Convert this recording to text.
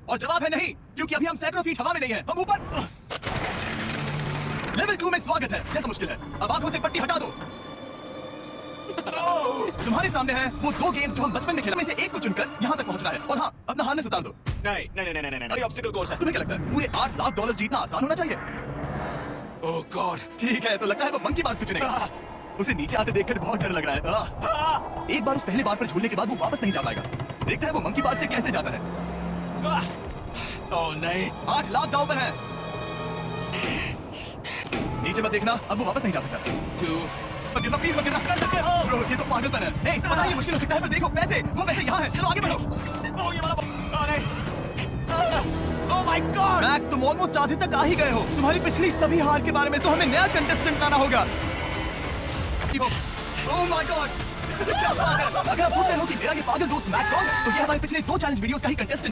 और जवाब है नहीं, क्योंकि अभी हम सैकड़ों फीट हवा में नहीं हैं, हम ऊपर। लेवल 2 में स्वागत है। जैसा मुश्किल है, अब आंखों से पट्टी हटा दो। तुम्हारे सामने है वो 2 गेम्स जो हम बचपन में खेला, में से एक को चुनकर यहाँ तक पहुँचना है। और हाँ, अपना हारने से उतार दो। नहीं, ऑब्स्टिकल कोर्स है। तुम्हें क्या लगता है पूरे $8 लाख जीतना आसान होना चाहिए? ओह गॉड। ठीक है, तो लगता है वो मंकी बार्स को चुनेगा। उसे नीचे आते देखकर बहुत डर लग रहा है। एक बार उस पहले बार पर झूलने के बाद वो वापस नहीं जा पाएगा। देखता है वो मंकी बार से कैसे जाता है। ओह नहीं, 8 लाख दांव पर है। नीचे मत देखना, अब वो वापस नहीं जा सकता। 2 मत गिरना, प्लीज मत गिरना। ब्रो, ये तो पागलपन है। नहीं, पता है ये मुश्किल हो सकता है, पर देखो पैसे, वो पैसे यहाँ हैं। चलो आगे बढ़ो। ओह ये वाला, ओह नहीं, ओह माय गॉड। मैक, तुम ऑलमोस्ट आधे तक आ ही गए हो। तुम्हारी पिछली सभी हार के बारे में तो हमें नया कंटेस्टेंट लाना होगा। ओह माय गॉड, क्या बात है। अगर आप सोच रहे हो कि मेरा ये पागल दोस्त मैक कौन है, तो ये हमारे पिछले 2 चैलेंज वीडियोस का ही कंटेस्टेंट